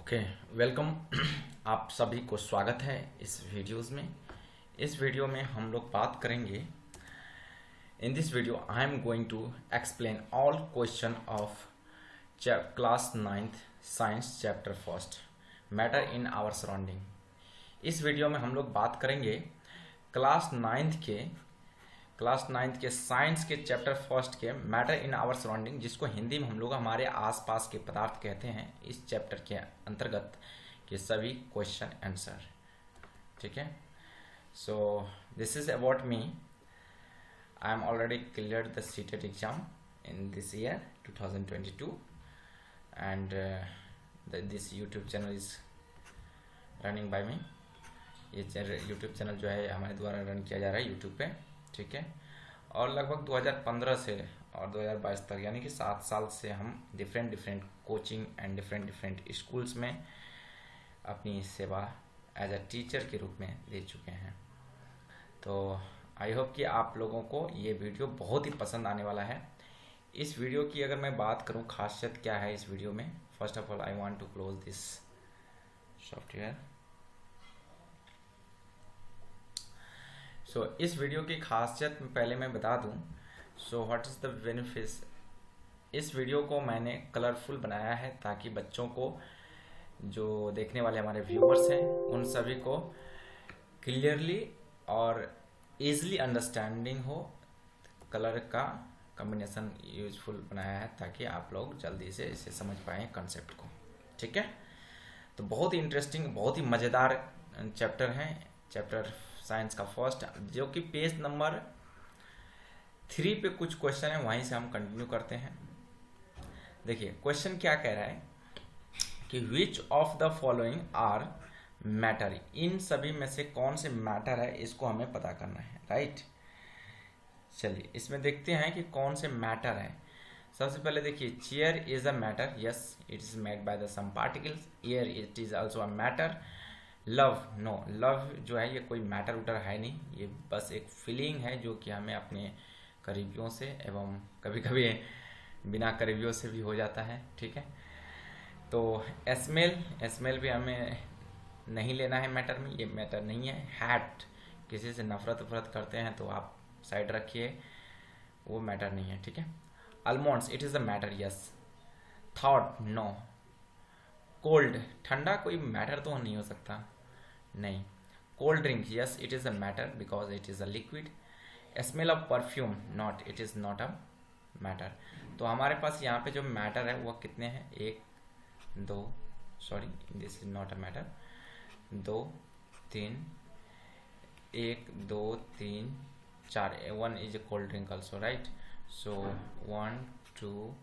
Okay, welcome. आप सभी को स्वागत है इस वीडियोस में। इस वीडियो में हम लोग बात करेंगे। In this video I am going to explain all question of class 9th science chapter first, matter in our surrounding. इस वीडियो में हम लोग बात करेंगे क्लास 9th के साइंस के चैप्टर फर्स्ट के मैटर इन आवर सराउंडिंग, जिसको हिंदी में हम लोग हमारे आसपास के पदार्थ कहते हैं। इस चैप्टर के अंतर्गत के सभी क्वेश्चन आंसर, ठीक है। So this is about me. I am already cleared the CTET exam in this year 2022 and this YouTube channel is running by me. ये यूट्यूब चैनल जो है हमारे द्वारा रन किया जा रहा है यूट्यूब पे, ठीक है। और लगभग 2015 से और 2022 तक, यानी कि 7 साल से हम different coaching and different schools में अपनी सेवा एज अ टीचर के रूप में दे चुके हैं। तो आई होप कि आप लोगों को ये वीडियो बहुत ही पसंद आने वाला है। इस वीडियो की अगर मैं बात करूं, खासियत क्या है इस वीडियो में। First of all I want to close this software. So इस वीडियो की खासियत पहले मैं बता दूं। So what is the benefits. इस वीडियो को मैंने कलरफुल बनाया है ताकि बच्चों को, जो देखने वाले हमारे व्यूअर्स हैं, उन सभी को क्लियरली और इजीली अंडरस्टैंडिंग हो। कलर का कॉम्बिनेशन यूजफुल बनाया है ताकि आप लोग जल्दी से इसे समझ पाएँ कंसेप्ट को, ठीक है। तो बहुत ही इंटरेस्टिंग, बहुत ही मज़ेदार चैप्टर है, चैप्टर साइंस का फर्स्ट, जो कि पेज नंबर 3 पे कुछ क्वेश्चन है, वहीं से हम कंटिन्यू करते हैं। देखिए क्वेश्चन क्या कह रहा है कि which of the following are matter. इन सभी में से कौन से मैटर है, इसको हमें पता करना है, राइट। चलिए इसमें देखते हैं कि कौन से मैटर है। सबसे पहले देखिए, chair is a matter, yes it is made by the some particles. Air it is also a matter. Love, no, love जो है ये कोई मैटर उटर है नहीं, ये बस एक फीलिंग है जो कि हमें अपने करीबियों से एवं कभी कभी बिना करीबियों से भी हो जाता है, ठीक है। तो स्मेल भी हमें नहीं लेना है मैटर में, ये मैटर नहीं है। हैट, किसी से नफरत करते हैं तो आप साइड रखिए, वो मैटर नहीं है, ठीक है। Almonds, it is a matter, yes. Thought, no. Cold, ठंडा कोई मैटर तो नहीं हो सकता, नहीं। Cold drink, yes it is a matter because it is a liquid. Smell of perfume, not, it is not a matter. तो हमारे पास यहाँ पे जो मैटर है वो कितने हैं, 1 2, sorry this is not a matter, 2 3, 1 2 3 4, 1 is a cold drink also, right. So 1 2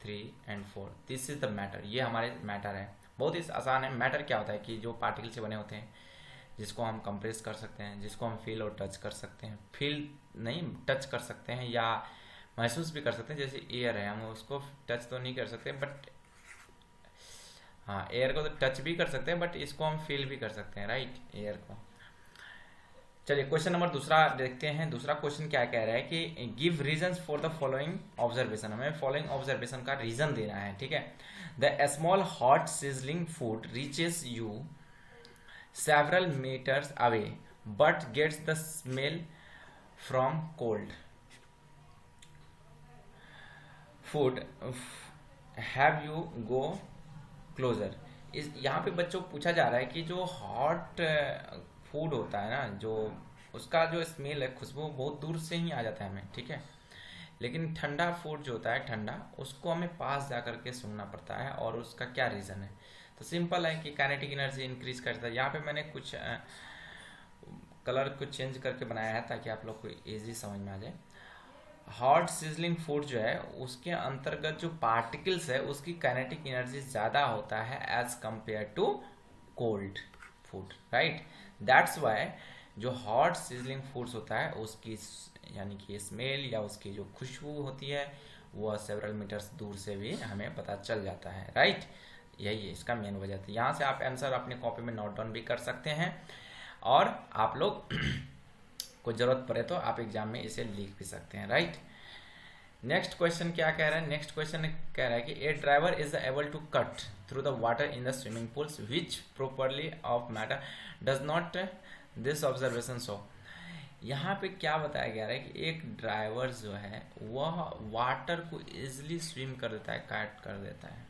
3 and 4, this is the matter. ये हमारे मैटर है, बहुत ही आसान है। मैटर क्या होता है कि जो पार्टिकल से बने होते हैं, जिसको हम कंप्रेस कर सकते हैं, जिसको हम फील और टच कर सकते हैं। फील नहीं, टच कर सकते हैं या महसूस भी कर सकते हैं। जैसे एयर है, हम उसको टच तो नहीं कर सकते, बट हाँ एयर को तो टच भी कर सकते हैं, बट इसको हम फील भी कर सकते हैं, राइट, एयर को। चलिए क्वेश्चन नंबर दूसरा देखते हैं। दूसरा क्वेश्चन क्या कह रहा है कि give reasons for the following observation. हमें फॉलोइंग ऑब्जर्वेशन का रीजन देना है, ठीक है। The small hot sizzling food reaches you several metres away but gets the smell from cold food, have you go closer. इस यहाँ पे बच्चों को पूछा जा रहा है कि जो हॉट फूड होता है ना, जो उसका जो स्मेल है, खुशबू बहुत दूर से ही आ जाता है हमें, ठीक है। लेकिन ठंडा फूड जो होता है, ठंडा, उसको हमें पास जा करके सूंघना पड़ता है। और उसका क्या रीज़न है, तो सिंपल है कि काइनेटिक एनर्जी इंक्रीज करता है। यहाँ पे मैंने कुछ कलर को चेंज करके बनाया है ताकि आप लोग को ईजी समझ में आ जाए। हॉट सिजलिंग फूड जो है, उसके अंतर्गत जो पार्टिकल्स है उसकी काइनेटिक एनर्जी ज़्यादा होता है as compare to cold food, right. That's why जो हॉट सिजलिंग फूड्स होता है उसकी यानी कि स्मेल या उसकी जो खुशबू होती है वह सेवरल मीटर्स दूर से भी हमें पता चल जाता है, राइट। यही है इसका मेन वजह थी। यहाँ से आप आंसर अपने कॉपी में नोट डाउन भी कर सकते हैं, और आप लोग को ज़रूरत पड़े तो आप एग्जाम में इसे लिख भी सकते हैं, राइट। नेक्स्ट क्वेश्चन क्या कह रहा है, नेक्स्ट क्वेश्चन कह रहा है कि a driver is able to cut through the water in the swimming pools which properly of matter does not this observation show. यहाँ पे क्या बताया गया है कि एक ड्राइवर जो है वह वाटर को इजिली स्विम कर देता है, कट कर देता है,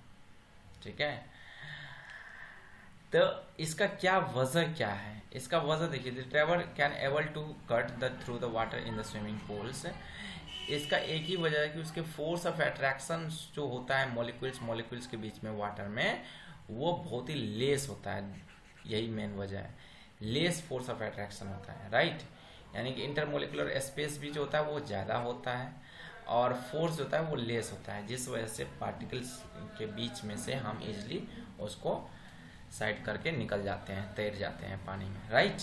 ठीक है। तो इसका क्या वजह क्या है, इसका वजह देखिए, the driver can able to cut the through the water in the swimming pools. इसका एक ही वजह है कि उसके फोर्स ऑफ अट्रैक्शन जो होता है मॉलिक्यूल्स के बीच में वाटर में, वो बहुत ही लेस होता है। यही मेन वजह है, लेस फोर्स ऑफ अट्रैक्शन होता है, राइट। यानी कि इंटरमोलिकुलर स्पेस भी जो होता है वो ज़्यादा होता है और फोर्स जो होता है वो लेस होता है, जिस वजह से पार्टिकल्स के बीच में से हम इजिली उसको साइड करके निकल जाते हैं, तैर जाते हैं पानी में, राइट।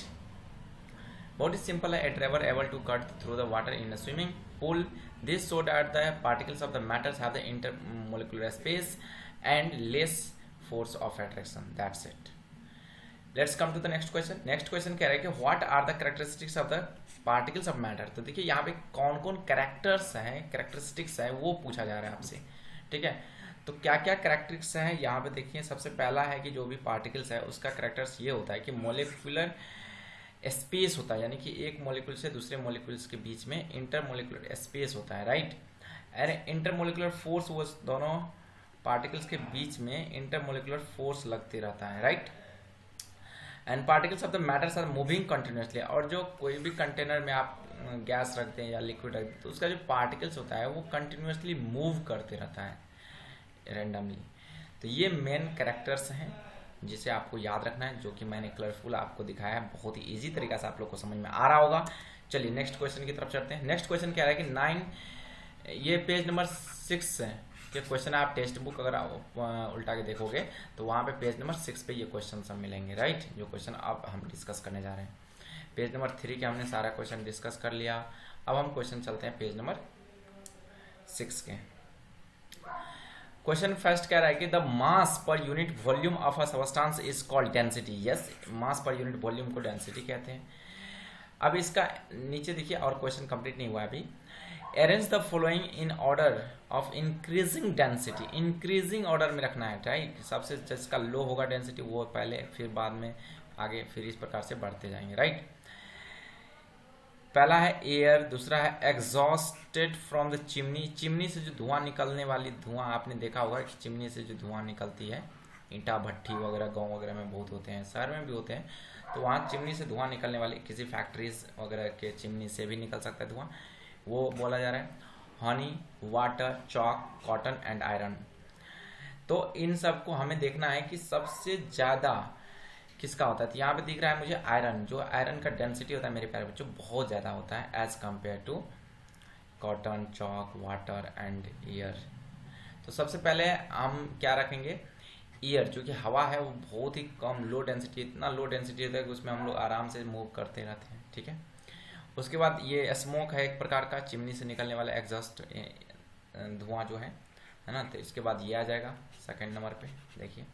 बहुत ही सिंपल है, a driver able to cut through the water in a swimming pool. This so that the particles of the matters have the intermolecular space and less force of attraction. That's it. Let's come to the next question. Next question कह रहा है कि what are the characteristics of the particles of matter। तो देखिए यहाँ पे कौन कौन कैरेक्टर्स हैं, कैरेक्टरिस्टिक्स है, वो पूछा जा रहा है आपसे, ठीक है। तो क्या क्या कैरेक्टरिस्टिक्स हैं यहाँ पे देखिए। सबसे पहला है कि जो भी पार्टिकल्स है उसका कैरेक्टर्स ये होता है कि मोलिकुलर स्पेस होता है, यानी कि एक मॉलिक्यूल से दूसरे मॉलिक्यूल्स के बीच में इंटरमोलिकुलर स्पेस होता है, राइट। अरे इंटरमोलिकुलर फोर्स, वो दोनों पार्टिकल्स के बीच में इंटरमोलिकुलर फोर्स लगते रहता है, right. And particles of the matters are moving continuously. और जो कोई भी कंटेनर में आप गैस रखते हैं या लिक्विड रखते हैं तो उसका जो पार्टिकल्स होता है वो कंटिन्यूसली मूव करते रहता है रैंडमली। तो ये मेन कैरेक्टर्स हैं जिसे आपको याद रखना है, जो कि मैंने कलरफुल आपको दिखाया है, बहुत ही इजी तरीका से आप लोग को समझ में आ रहा होगा। चलिए नेक्स्ट क्वेश्चन की तरफ चलते हैं। नेक्स्ट क्वेश्चन क्या है कि 9, ये पेज नंबर 6 है कि क्वेश्चन आप टेक्स्ट बुक अगर आप उल्टा के देखोगे तो वहाँ पे पेज नंबर 6 पे ये क्वेश्चन सब मिलेंगे, राइट। जो क्वेश्चन अब हम डिस्कस करने जा रहे हैं, पेज नंबर 3 के हमने सारा क्वेश्चन डिस्कस कर लिया। अब हम क्वेश्चन चलते हैं पेज नंबर 6 के। क्वेश्चन फर्स्ट कह रहा है कि the mass per unit volume of a substance is called density. Yes, mass per unit volume को डेंसिटी कहते हैं। अब इसका नीचे देखिए, और क्वेश्चन कंप्लीट नहीं हुआ अभी। Arrange the following in order of increasing density. Increasing order में रखना है, राइट। सबसे जिसका लो होगा डेंसिटी वो पहले, फिर बाद में आगे, फिर इस प्रकार से बढ़ते जाएंगे, राइट। पहला है एयर, दूसरा है exhausted from the chimney. Chimney से जो धुआं निकलने वाली, धुआं आपने देखा होगा कि चिमनी से जो धुआं निकलती है, ईंटा भट्ठी वगैरह गांव वगैरह में बहुत होते हैं, शहर में भी होते हैं, तो वहाँ चिमनी से धुआं निकलने वाली, किसी फैक्ट्रीज वगैरह के चिमनी से भी निकल सकता है धुआं, वो बोला जा रहा है। Honey, water, chalk, cotton and iron. तो इन सब को हमें देखना है कि सबसे ज़्यादा किसका होता है। तो यहाँ पे दिख रहा है मुझे आयरन, जो आयरन का डेंसिटी होता है मेरे प्यारे बच्चों बहुत ज़्यादा होता है as compare to cotton, chalk, water and air. तो सबसे पहले हम क्या रखेंगे, एयर, जो कि हवा है वो बहुत ही कम, लो डेंसिटी, इतना लो डेंसिटी होता है कि उसमें हम लोग आराम से मूव करते रहते हैं, ठीक है। उसके बाद ये स्मोक है एक प्रकार का, चिमनी से निकलने वाला एग्जॉस्ट धुआं जो है ना। तो इसके बाद ये आ जाएगा सेकेंड नंबर पे, देखिए।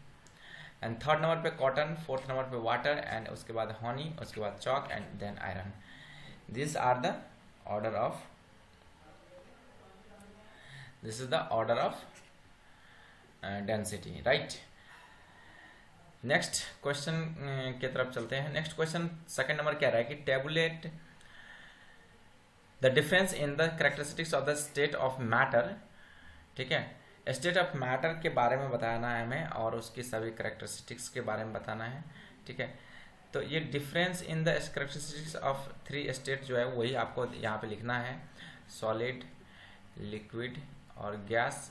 एंड थर्ड नंबर पे कॉटन, फोर्थ नंबर पे वाटर, एंड उसके बाद हनी, उसके बाद chalk and then iron. This are the order of, this is the order of density, right. Next question की तरफ चलते हैं। नेक्स्ट क्वेश्चन सेकंड नंबर क्या रहा है कि tablet the difference in the characteristics of the state of matter, ठीक है। स्टेट ऑफ मैटर के बारे में बताना है हमें और उसकी सभी कैरेक्टरिस्टिक्स के बारे में बताना है, ठीक है। तो ये difference in the characteristics of 3 state जो है वही आपको यहाँ पे लिखना है, सॉलिड, लिक्विड और गैस,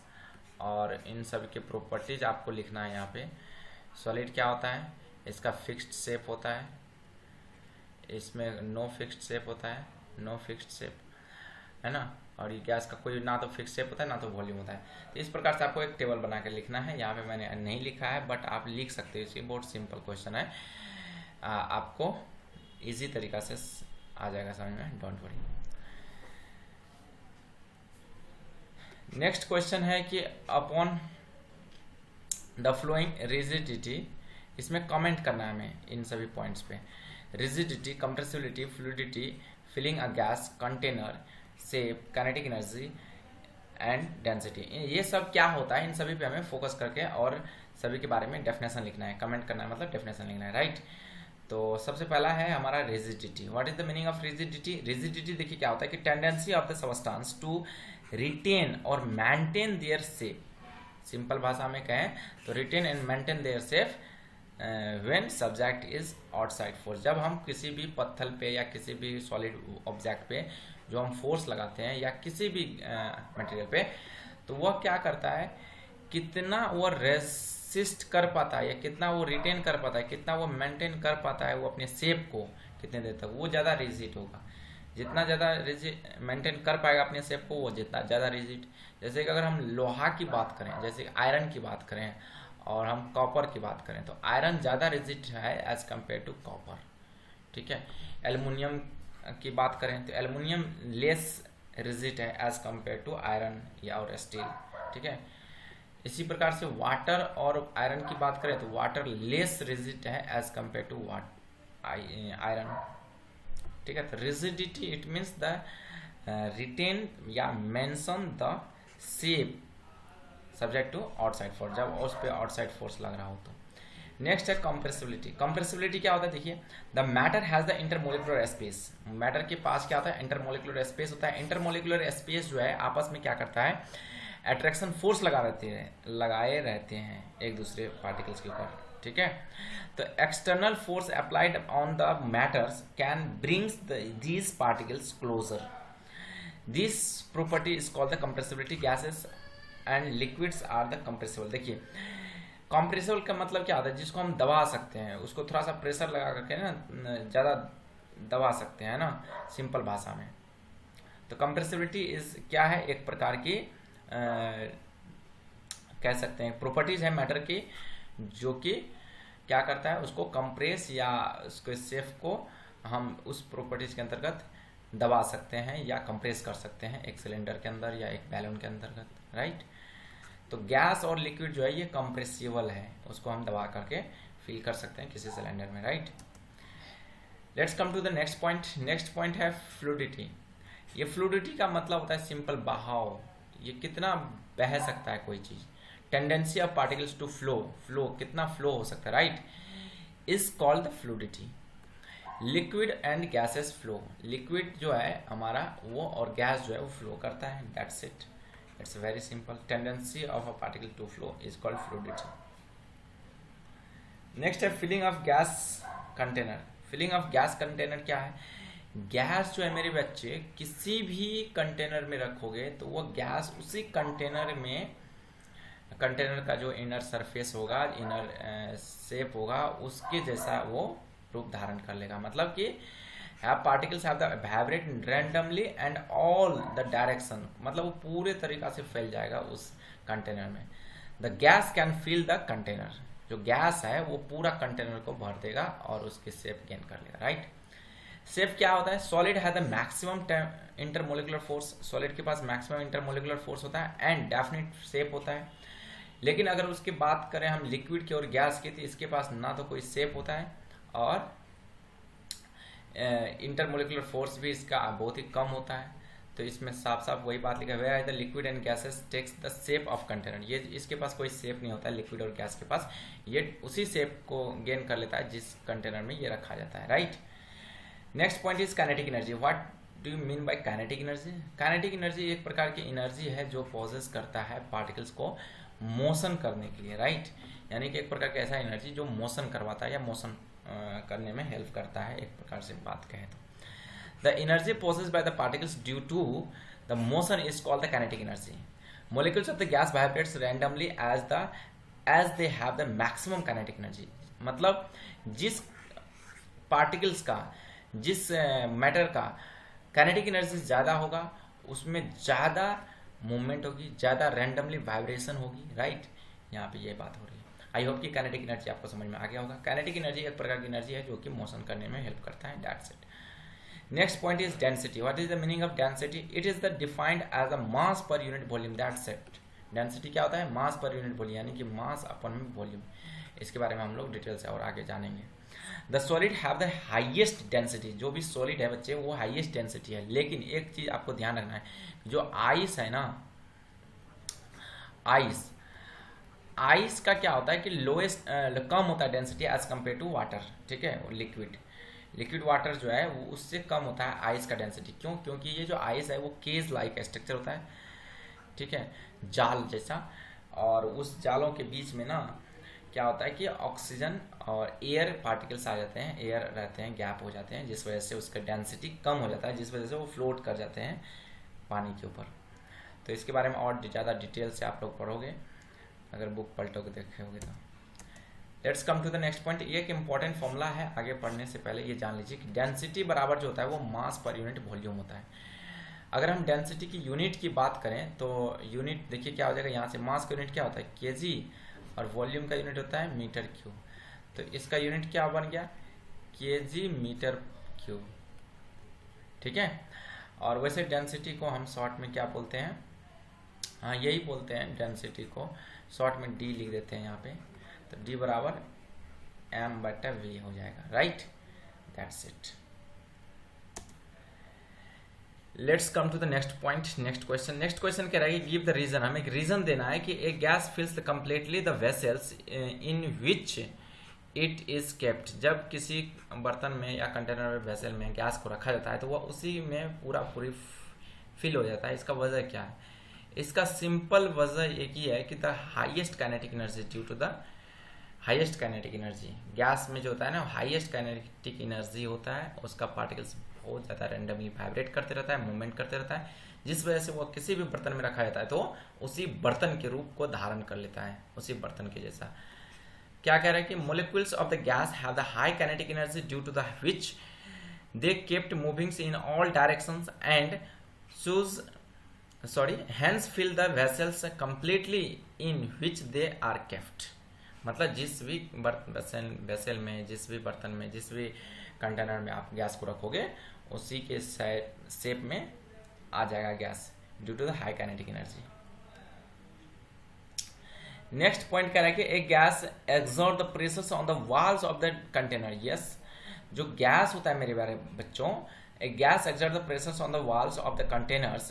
और इन सभी के प्रॉपर्टीज आपको लिखना है यहाँ पे। सॉलिड क्या होता है, इसका फिक्स्ड शेप होता है, इसमें नो फिक्स्ड शेप होता है, नो फिक्स्ड शेप है ना। और ये गैस का कोई ना तो फिक्स शेप होता है ना तो वॉल्यूम होता है। तो इस प्रकार से आपको एक टेबल बना के लिखना है। यहाँ पे मैंने नहीं लिखा है बट आप लिख सकते हो, इसकी बहुत सिंपल क्वेश्चन है, आपको इजी तरीका से आ जाएगा समझ में, डोंट वरी। नेक्स्ट क्वेश्चन है कि अपॉन द फ्लोइंग रिजिडिटी, इसमें कमेंट करना है हमें इन सभी पॉइंट्स पे। Rigidity, compressibility, fluidity, filling a gas container, shape, kinetic energy and density. ये सब क्या होता है, इन सभी पे हमें फोकस करके और सभी के बारे में डेफिनेशन लिखना है, कमेंट करना है, मतलब डेफिनेशन लिखना है, राइट। तो सबसे पहला है हमारा rigidity. What is the meaning of rigidity? Rigidity देखिए क्या होता है कि tendency of the substance to retain और मेंटेन देयर शेप। सिंपल भाषा में कहें तो retain and maintain their shape when subject is outside force. जब हम किसी भी पत्थर पे या किसी भी सॉलिड ऑब्जेक्ट पे जो हम फोर्स लगाते हैं या किसी भी मटेरियल पे, तो वह क्या करता है, कितना वो रेसिस्ट कर पाता है या कितना वो रिटेन कर पाता है, कितना वो मेंटेन कर पाता है वो अपने शेप को कितने देर तक, वो ज़्यादा रिजिड होगा। जितना ज़्यादा रिजिड मेंटेन कर पाएगा अपने शेप को, वो जितना ज़्यादा रिजिड। जैसे कि अगर हम लोहा की बात करें, जैसे आयरन की बात करें और हम कॉपर की बात करें, तो आयरन ज़्यादा रिजिड है एज कम्पेयर टू कॉपर, ठीक है। एल्युमिनियम की बात करें तो एल्युमिनियम लेस रिजिड है एज कम्पेयर टू आयरन या और स्टील, ठीक है। इसी प्रकार से वाटर और आयरन की बात करें तो वाटर लेस रिजिड है एज कम्पेयर टू आयरन, ठीक है। तो rigidity it means the retain या mention the shape subject to outside force, जब उस पर आउटसाइड फोर्स लग रहा हो तो। नेक्स्ट है कंप्रेसिबिलिटी। कंप्रेसिबिलिटी क्या होता है, देखिए the matter has the intermolecular space. Matter के पास क्या होता है, इंटरमोलिकुलर स्पेस होता है। इंटरमोलिकुलर स्पेस जो है आपस में क्या करता है, अट्रैक्शन फोर्स लगाए रहते हैं एक दूसरे पार्टिकल्स के ऊपर, ठीक है। तो external force applied on the matters can brings these particles closer. This property is called the compressibility. Gases and liquids are the compressible. देखिए कंप्रेसिबल का मतलब क्या होता है, जिसको हम दबा सकते हैं, उसको थोड़ा सा प्रेशर लगा करके ना ज़्यादा दबा सकते हैं ना, सिंपल भाषा में। तो कंप्रेसिबिलिटी इज क्या है, एक प्रकार की कह सकते हैं प्रॉपर्टीज है मैटर की, जो कि क्या करता है, उसको कंप्रेस या उसके शेप को हम उस प्रॉपर्टीज के अंतर्गत दबा सकते हैं या कंप्रेस कर सकते हैं एक सिलेंडर के अंदर या एक बैलून के अंतर्गत, राइट। तो गैस और लिक्विड जो है ये कंप्रेसिबल है, उसको हम दबा करके फिल कर सकते हैं किसी सिलेंडर में, right. Let's come to the next point. Next point है फ्लूइडिटी। ये फ्लूइडिटी का मतलब होता है सिंपल बहाव, ये कितना बह सकता है कोई चीज। Tendency of particles to flow कितना फ्लो हो सकता है, right, is called the fluidity. Liquid and gases flow. Liquid जो है हमारा वो और गैस जो है वो फ्लो करता है, that's it, it's very simple. Tendency of a particle to flow is called fluidity. Next है filling of gas container. Filling of gas container क्या है, गैस जो है मेरे बच्चे किसी भी कंटेनर में रखोगे तो वो गैस उसी कंटेनर में, कंटेनर का जो इनर सरफेस होगा, इनर शेप होगा, उसके जैसा वो रूप धारण कर लेगा। मतलब कि particles have the vibrate randomly and all the direction, मतलब वो पूरे तरीका से फैल जाएगा उस कंटेनर में। The gas can fill the container. जो गैस है वो पूरा कंटेनर को भर देगा और उसकी शेप गेन कर लेगा, राइट। शेप क्या होता है, सॉलिड है the maximum intermolecular force. Solid के पास मैक्सिमम इंटरमोलिकुलर फोर्स होता है एंड डेफिनेट शेप होता है। लेकिन अगर उसकी बात करें हम लिक्विड की और गैस की, तो इसके पास ना तो कोई शेप होता है और इंटरमोलिकुलर फोर्स भी इसका बहुत ही कम होता है। तो इसमें साफ साफ वही बात लिखा हुआ है, the liquid and gases takes the shape of container. ये इसके पास कोई शेप नहीं होता है लिक्विड और गैस के पास, ये उसी शेप को गेन कर लेता है जिस कंटेनर में ये रखा जाता है, right. Next point is kinetic energy. What do you mean by kinetic energy? Kinetic energy एक प्रकार की एनर्जी है जो पॉजेस करता है पार्टिकल्स को मोशन करने के लिए, राइट। यानी कि एक प्रकार का ऐसा एनर्जी जो मोशन करवाता है या मोशन करने में हेल्प करता है, एक प्रकार से बात कहें तो। The energy possessed by the particles due to the motion is called the kinetic energy. Molecules of the gas vibrates randomly as they have the maximum kinetic energy. मतलब जिस पार्टिकल्स का, जिस मैटर का काइनेटिक एनर्जी ज़्यादा होगा उसमें ज़्यादा movement होगी, ज़्यादा रैंडमली वाइब्रेशन होगी, राइट। यहाँ पे ये बात हो रही है। आई होप कि काइनेटिक एनर्जी आपको समझ में आ गया होगा। काइनेटिक एनर्जी एक प्रकार की एनर्जी है जो कि मोशन करने में हेल्प करता है, that's it. Next point is density. What is the meaning of density? It is the defined as a mass per unit volume, that's it. Density क्या होता है, मास पर यूनिट वॉल्यूम, यानी कि मास अपन वॉल्यूम। इसके बारे में हम लोग डिटेल से और आगे जानेंगे। The solid have the highest density. जो भी सॉलिड है बच्चे वो हाईएस्ट डेंसिटी है। लेकिन एक चीज आपको ध्यान रखना है, जो आइस है ना, आइस, आइस का क्या होता है कि लोएस्ट कम होता है density as compare to water, ठीक है, लिक्विड, लिक्विड वाटर जो है वो उससे कम होता है आइस का डेंसिटी। क्यों? क्योंकि ये जो आइस है वो केज लाइक स्ट्रक्चर होता है, ठीक है, जाल जैसा, और उस जालों के बीच में ना क्या होता है कि ऑक्सीजन और एयर पार्टिकल्स आ जाते हैं, एयर रहते हैं, गैप हो जाते हैं, जिस वजह से उसका डेंसिटी कम हो जाता है, जिस वजह से वो फ्लोट कर जाते हैं पानी के ऊपर। तो इसके बारे में और ज़्यादा डिटेल से आप लोग पढ़ोगे अगर बुक पलटोगे देखोगे तो। Let's come to the next point. ये एक इंपॉर्टेंट फॉर्मूला है, आगे पढ़ने से पहले ये जान लीजिए कि डेंसिटी बराबर जो होता है वो मास पर यूनिट वॉल्यूम होता है। अगर हम डेंसिटी की यूनिट की बात करें तो यूनिट देखिए क्या हो जाएगा, यहाँ से मास का यूनिट क्या होता है केजी, और वॉल्यूम का यूनिट होता है मीटर क्यूब। तो इसका यूनिट क्या बन गया केजी मीटर क्यूब, ठीक है। और वैसे डेंसिटी को हम शॉर्ट में क्या बोलते हैं, हाँ यही बोलते हैं, डेंसिटी को शॉर्ट में डी लिख देते हैं यहाँ पे, तो डी बराबर m/v हो जाएगा, right, that's it. Let's come to the next point, next question. Next question कह रहा है कि गिव द रीजन, हमें एक रीजन देना है कि एक gas fills completely the vessels in which it is kept. जब किसी बर्तन में या कंटेनर में वेसल में गैस को रखा जाता है तो वह उसी में पूरी फिल हो जाता है। इसका वजह क्या है? इसका सिंपल वजह एक ही है कि the highest kinetic energy due to the highest kinetic energy. Gas में जो होता है ना हाईएस्ट काइनेटिक एनर्जी होता है, उसका पार्टिकल्स बहुत ज़्यादा रैंडमली वाइब्रेट करते रहता है, मूवमेंट करते रहता है, जिस वजह से वो किसी भी बर्तन में रखा जाता है तो उसी बर्तन के रूप को धारण कर लेता है, उसी बर्तन के जैसा। क्या कह रहा है कि molecules of the gas have the high kinetic energy due to the which they kept movings in all directions and hence fill the vessels completely in which they are kept। मतलब जिस भी वेसल में, जिस भी बर्तन में, जिस भी कंटेनर में आप गैस को रखोगे उसी के शेप में आ जाएगा gas due to the high kinetic energy. Next point कह रहा है कि एक gas exert the pressures on the walls of the container. Yes, जो गैस होता है मेरे बारे बच्चों, a gas exert the pressures on the walls of the containers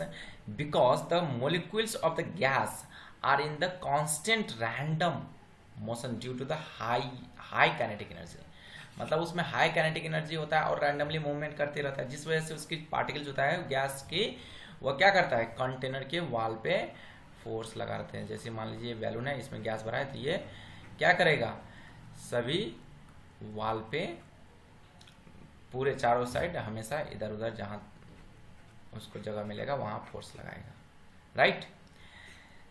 because the molecules of the gas are in the constant random motion due to the high kinetic energy। मतलब उसमें high kinetic energy होता है और randomly movement करते रहता है, जिस वजह से उसकी पार्टिकल्स होता है गैस की, वो क्या करता है कंटेनर के वॉल पे फोर्स लगाते हैं। जैसे मान लीजिए बैलून है, इसमें गैस भरा है, तो ये क्या करेगा सभी वॉल पे पूरे चारों साइड हमेशा इधर उधर जहाँ उसको जगह मिलेगा वहाँ फोर्स लगाएगा, right.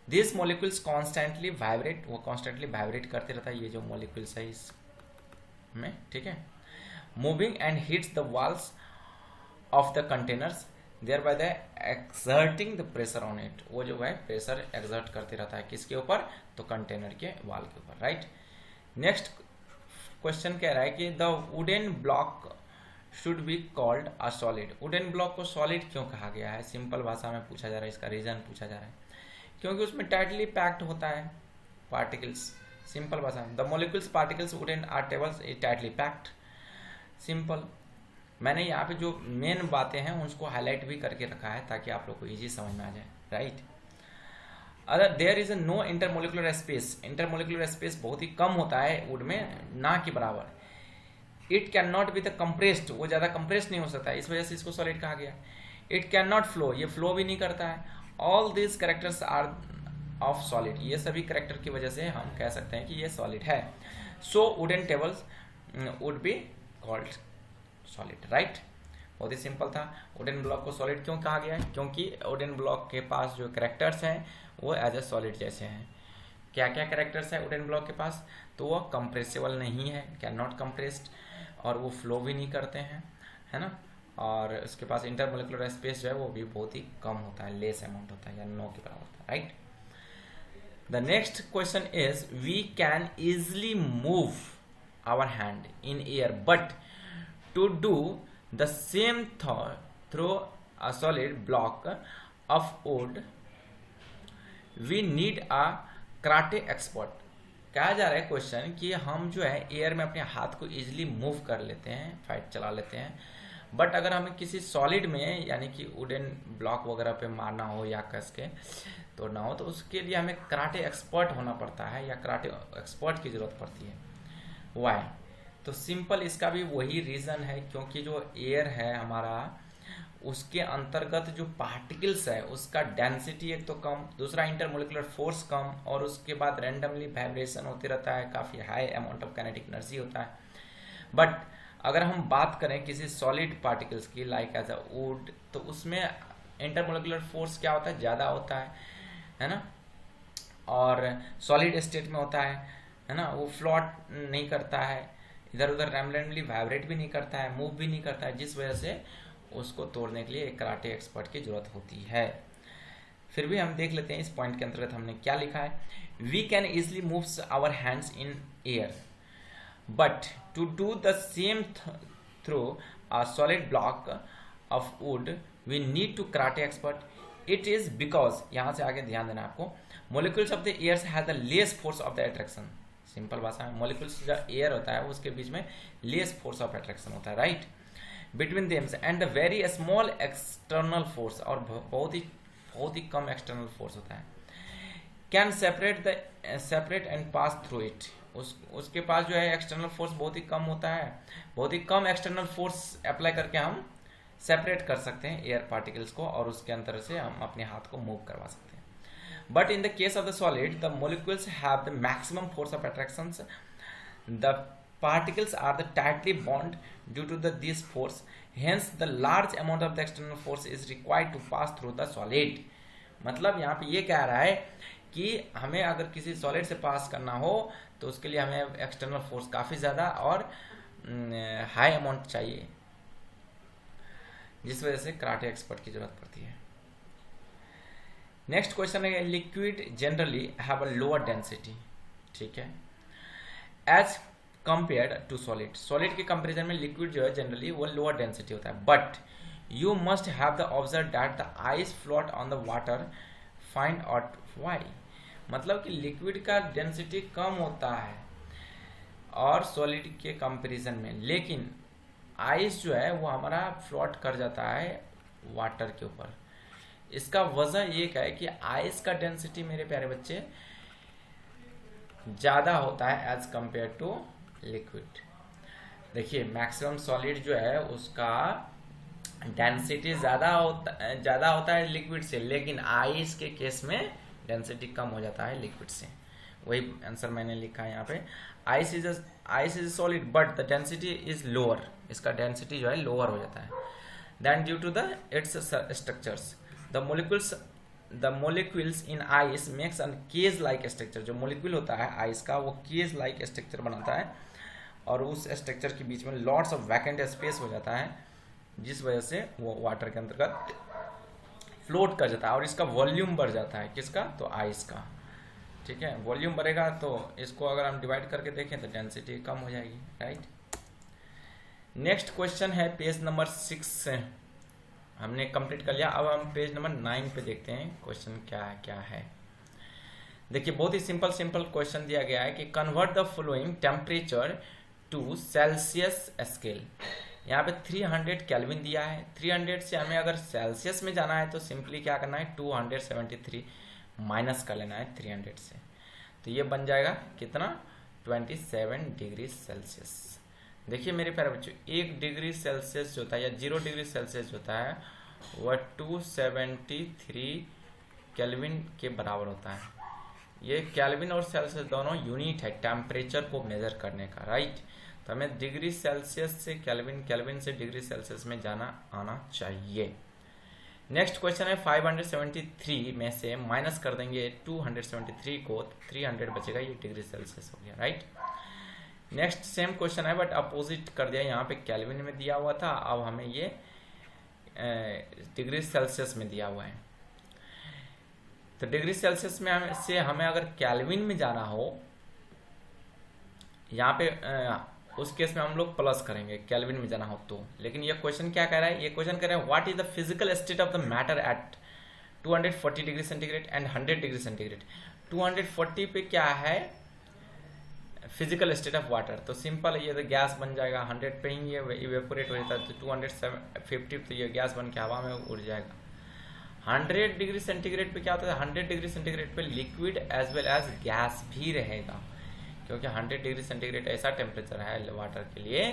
This molecules constantly vibrate, वो कॉन्स्टेंटली वाइब्रेट करते रहता है ये जो मॉलिक्यूल्स है इसमें, ठीक है, moving and hits the walls of the containers thereby the exerting the pressure on it. वो जो है प्रेशर एक्सर्ट करते रहता है किसके ऊपर, तो कंटेनर के वॉल के ऊपर, राइट। नेक्स्ट क्वेश्चन कह रहा है कि the wooden block should be called a solid. Wooden block को सॉलिड क्यों कहा गया है? सिंपल भाषा में पूछा जा रहा है, इसका रीजन पूछा जा रहा है, क्योंकि उसमें टाइटली पैक्ड होता है पार्टिकल्स। सिंपल भाषा में the molecules particles wooden are tables is tightly packed. Simple, मैंने यहाँ पे जो मेन बातें हैं उसको हाईलाइट भी करके रखा है ताकि आप लोग को इजी समझ में आ जाए, राइट। अगर there is no intermolecular space, intermolecular space बहुत ही कम होता है वुड में, ना के बराबर। It can not be the compressed, वो ज़्यादा कंप्रेस्ड नहीं हो सकता है, इस वजह से इसको सॉलिड कहा गया। इट कैन नॉट फ्लो, ये फ्लो भी नहीं करता है। All this characters are of solid, ये सभी कैरेक्टर की वजह से हम कह सकते हैं कि ये सॉलिड है। So wooden tables would be called solid, right. बहुत ही सिंपल था। वुडन ब्लॉक को सॉलिड क्यों कहा गया है? क्योंकि वुडन ब्लॉक के पास जो कैरेक्टर्स हैं वो एज ए सॉलिड जैसे हैं। क्या क्या कैरेक्टर्स है वुडन ब्लॉक के पास? तो वो कंप्रेसिबल नहीं है, कैन नॉट कंप्रेस्ड, और वो फ्लो भी नहीं करते हैं, है ना। और उसके पास इंटरमोलिकुलर स्पेस जो है वो भी बहुत ही कम होता है, लेस अमाउंट होता है या नो के बराबर होता है, right. The next question is we can easily move our hand in air but to do the same through a solid block of wood we need a karate expert. कहा जा रहा है क्वेश्चन कि हम जो है एयर में अपने हाथ को इजीली मूव कर लेते हैं, फाइट चला लेते हैं, बट अगर हमें किसी सॉलिड में यानी कि वुडन ब्लॉक वगैरह पे मारना हो या कस के तोड़ना हो तो उसके लिए हमें कराटे एक्सपर्ट होना पड़ता है या कराटे एक्सपर्ट की ज़रूरत पड़ती है। वाई? तो सिंपल इसका भी वही रीज़न है, क्योंकि जो एयर है हमारा उसके अंतर्गत जो पार्टिकल्स है उसका डेंसिटी एक तो कम, दूसरा इंटरमोलिकुलर फोर्स कम, और उसके बाद रैंडमली वाइब्रेशन होते रहता है, काफ़ी high amount of kinetic energy होता है। बट अगर हम बात करें किसी सॉलिड पार्टिकल्स की लाइक एज अ वुड, तो उसमें इंटरमोलिकुलर फोर्स क्या होता है, ज़्यादा होता है ना, और सॉलिड स्टेट में होता है ना, वो फ्लोट नहीं करता है, इधर उधर रैंडमली वाइब्रेट भी नहीं करता है, मूव भी नहीं करता है, जिस वजह से उसको तोड़ने के लिए एक कराटे एक्सपर्ट की जरूरत होती है। फिर भी हम देख लेते हैं इस पॉइंट के अंतर्गत हमने क्या लिखा है। We can easily move our hands in air, but to do the same through a solid block of wood we need to karate expert. It is because, यहाँ से आगे ध्यान देना आपको, molecules of the air has the less force of the attraction. Simple भाषा में molecules जो air होता है उसके बीच में लेस फोर्स ऑफ अट्रैक्शन होता है, right, between them and the very small external force, और बहुत ही कम एक्सटर्नल फोर्स होता है, can separate and pass through it. उसके पास जो है एक्सटर्नल फोर्स बहुत ही कम होता है, बहुत ही कम एक्सटर्नल फोर्स अप्लाई करके हम सेपरेट कर सकते हैं एयर पार्टिकल्स को, और उसके अंदर से हम अपने हाथ को मूव करवा सकते हैं। But in the case of the solid the molecules have the maximum force of attraction, the particles are the tightly bond due to this force, hence the large amount of the external force is required to pass through the solid। मतलब यहाँ पे ये कह रहा है कि हमें अगर किसी सॉलिड से पास करना हो तो उसके लिए हमें एक्सटर्नल फोर्स काफ़ी ज़्यादा और हाई अमाउंट चाहिए, जिस वजह से कराटे एक्सपर्ट की जरूरत पड़ती है। नेक्स्ट क्वेश्चन है, liquid generally have a lower density, ठीक है, as compared to solid. Solid के कंपेरिजन में लिक्विड जो है जनरली वो लोअर डेंसिटी होता है, but you must have the observe that the ice float on the water, find out why. मतलब कि लिक्विड का डेंसिटी कम होता है और सॉलिड के कंपेरिजन में, लेकिन आइस जो है वो हमारा फ्लोट कर जाता है वाटर के ऊपर। इसका वजह ये क्या है कि आइस का डेंसिटी मेरे प्यारे बच्चे ज़्यादा होता है एज कंपेयर टू लिक्विड। देखिए मैक्सिमम सॉलिड जो है उसका डेंसिटी ज़्यादा होता है लिक्विड से, लेकिन आइस के केस में डेंसिटी कम हो जाता है लिक्विड से। वही आंसर मैंने लिखा है यहाँ पे, ice is solid but the density is lower. इसका डेंसिटी जो है लोअर हो जाता है then due to the its structures. The molecules in ice makes an cage like structure. जो मोलिक्यूल होता है आइस का वो केज लाइक स्ट्रक्चर बनाता है, और उस स्ट्रक्चर के बीच में लॉट्स ऑफ वैकेंट स्पेस हो जाता है, जिस वजह से वो वाटर के अंतर्गत फ्लोट कर जाता है, और इसका वॉल्यूम बढ़ जाता है। किसका? तो आइस का, ठीक है। वॉल्यूम बढ़ेगा तो इसको अगर हम डिवाइड करके देखें तो डेंसिटी कम हो जाएगी, राइट। नेक्स्ट क्वेश्चन है पेज नंबर 6 से हमने कंप्लीट कर लिया। अब हम पेज नंबर 9 पे देखते हैं क्वेश्चन क्या है। देखिए बहुत ही सिंपल क्वेश्चन दिया गया है कि convert the following temperature to Celsius scale. यहाँ पे 300 केल्विन दिया है। 300 से हमें अगर सेल्सियस में जाना है तो सिंपली क्या करना है, 273 माइनस कर लेना है 300 से, तो ये बन जाएगा कितना, 27 डिग्री सेल्सियस। देखिए मेरे प्यारे बच्चों, 1 डिग्री सेल्सियस जो होता है या 0 डिग्री सेल्सियस जो होता है वह 273 केल्विन के बराबर होता है। ये केल्विन और सेल्सियस दोनों यूनिट है टेम्परेचर को मेजर करने का, राइट। तो हमें डिग्री सेल्सियस से केल्विन, केल्विन से डिग्री सेल्सियस में जाना आना चाहिए। नेक्स्ट क्वेश्चन है 573 में से माइनस कर देंगे 273 को, 300 बचेगा, ये डिग्री सेल्सियस हो गया, राइट। नेक्स्ट सेम क्वेश्चन है बट अपोजिट कर दिया, यहाँ पे केल्विन में दिया हुआ था, अब हमें ये डिग्री सेल्सियस में दिया हुआ है। तो डिग्री सेल्सियस में हमें अगर केल्विन में जाना हो, यहाँ पे उस केस में हम लोग प्लस करेंगे केल्विन में जाना हो तो। लेकिन ये क्वेश्चन क्या कह रहा है, ये क्वेश्चन कह रहा है what is the physical state of the matter at 240 degree centigrade and 100 degree centigrade. 240 पे क्या है, फिजिकल स्टेट ऑफ वाटर, तो सिंपल है, ये तो गैस बन जाएगा। 100 पे ही ये इवेपोरेट हो जाता है, तो 250 तो ये गैस बन के हवा में उड़ जाएगा। 100 डिग्री सेंटीग्रेड पे क्या होता है, 100 डिग्री सेंटीग्रेड पे liquid as well as gas भी रहेगा, क्योंकि 100 डिग्री सेंटीग्रेड ऐसा टेम्परेचर है वाटर के लिए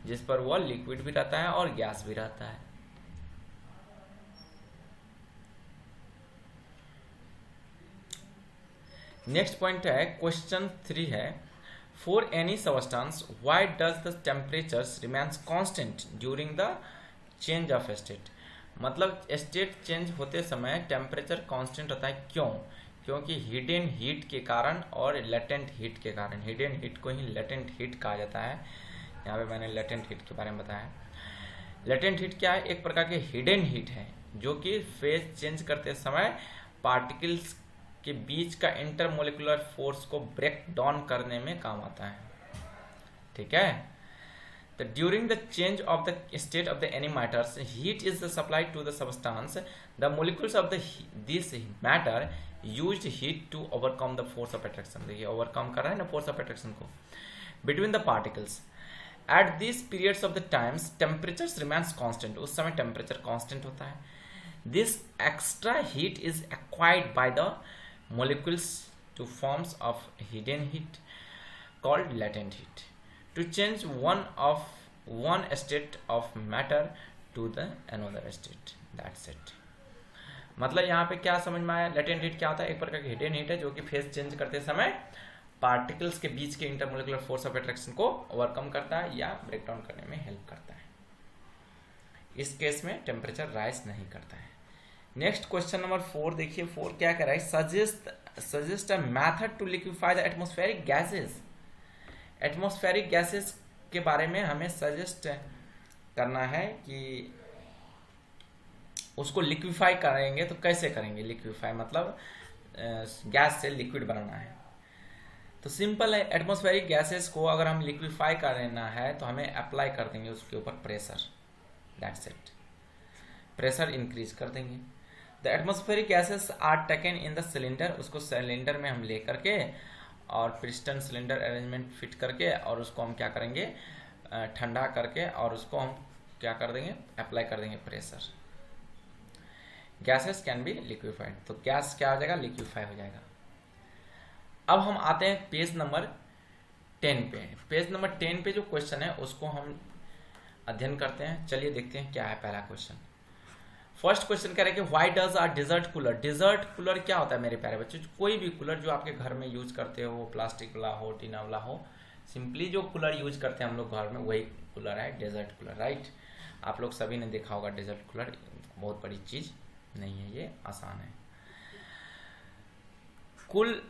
जिस पर वो लिक्विड भी रहता है और गैस भी रहता है। नेक्स्ट पॉइंट है, क्वेश्चन 3 है, for any substance why does the temperatures remains constant during the change of state. मतलब स्टेट चेंज होते समय टेम्परेचर कांस्टेंट होता है, क्यों? क्योंकि हिडन हीट के कारण और लेटेंट हीट के कारण। हिडन हीट को ही लेटेंट हीट कहा जाता है, यहाँ पे मैंने लेटेंट हीट के बारे में बताया। लेटेंट हीट क्या है, एक प्रकार के हिडन हीट है जो कि फेज चेंज करते समय पार्टिकल्स के बीच का इंटरमोलिकुलर फोर्स को ब्रेक डाउन करने में काम आता है। ठीक है, तो during the change of the state of the any matters heat is supplied to the substance, the molecules of this matter used heat to overcome the force of attraction. देखिए overcome कर रहा है ना फोर्स ऑफ अट्रैक्शन को between the particles. At this periods of the times temperature remains constant, उस समय temperature constant होता है। This extra heat is acquired by the molecules to forms of hidden heat called latent heat to change one state of matter to the another state. That's it. मतलब यहाँ पे क्या समझ में आया, लेटेंट हीट क्या होता है, एक प्रकार की हिडन हीट है जो कि फेज चेंज करते समय पार्टिकल्स के बीच के इंटरमोलिकुलर फोर्स ऑफ अट्रैक्शन को ओवरकम करता है या ब्रेक डाउन करने में हेल्प करता है। इस केस में टेम्परेचर राइज नहीं करता है। नेक्स्ट क्वेश्चन नंबर 4 देखिए, 4 क्या कह रहा है, suggest a method to liquefy the atmospheric gases. Atmospheric gases के बारे में हमें सजेस्ट करना है कि उसको लिक्विफाई करेंगे तो कैसे करेंगे। लिक्विफाई मतलब गैस से लिक्विड बनाना है, तो सिंपल है। एटमॉस्फेरिक गैसेस को अगर हम लिक्विफाई करना है तो हमें अप्लाई कर देंगे उसके ऊपर pressure, that's it. Pressure increase कर देंगे। The atmospheric gases are taken in the cylinder, उसको सिलेंडर में हम ले करके और पिस्टन सिलेंडर अरेंजमेंट फिट करके और उसको हम क्या करेंगे, ठंडा करके और उसको हम क्या कर देंगे, अप्लाई कर देंगे pressure. Gases can be liquefied, तो गैस क्या हो जाएगा, लिक्विफाई हो जाएगा। अब हम आते हैं पेज नंबर 10 पे। पेज नंबर 10 पे जो क्वेश्चन है उसको हम अध्ययन करते हैं। चलिए देखते हैं क्या है पहला क्वेश्चन। फर्स्ट क्वेश्चन कह रहे हैं कि why does our desert cooler. Desert cooler क्या होता है मेरे प्यारे बच्चों, कोई भी कूलर जो आपके घर में यूज करते हो, प्लास्टिक वाला हो, टीना वाला हो, सिंपली जो कूलर यूज करते हैं हम लोग घर में वही कूलर है डेजर्ट कूलर, राइट। आप लोग सभी ने देखा होगा डेजर्ट कूलर, बहुत बड़ी चीज नहीं है, ये आसान है। Cool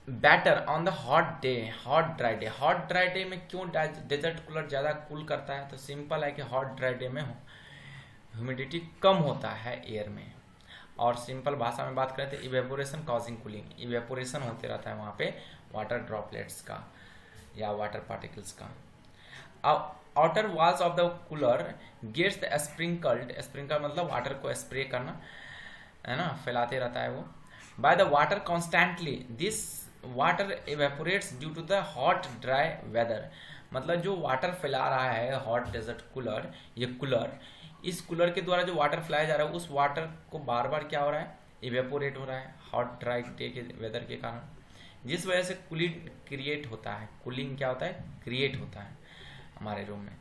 better on the hot day, hot dry day. Hot dry day में क्यों डेजर्ट कूलर ज़्यादा कूल करता है, तो सिंपल है कि हॉट ड्राई डे में ह्यूमिडिटी कम होता है एयर में, और सिंपल भाषा में बात करें तो इवेपोरेशन कॉजिंग कूलिंग, इवेपोरेशन होते रहता है वहाँ पे वाटर ड्रॉपलेट्स का या वाटर पार्टिकल्स का। अब outer walls of the cooler gets the sprinkled, sprinkle मतलब वाटर को स्प्रे करना है ना, फैलाते रहता है वो, by the water constantly. This water evaporates due to the hot dry weather. मतलब जो वाटर फैला रहा है हॉट डेजर्ट कूलर, ये कूलर, इस कूलर के द्वारा जो वाटर फैलाया जा रहा है उस वाटर को बार बार क्या हो रहा है, इवेपोरेट हो रहा है हॉट ड्राई डे के वेदर के कारण, जिस वजह से कूलिंग क्रिएट होता है। कूलिंग क्या होता है, क्रिएट होता है हमारे रूम में।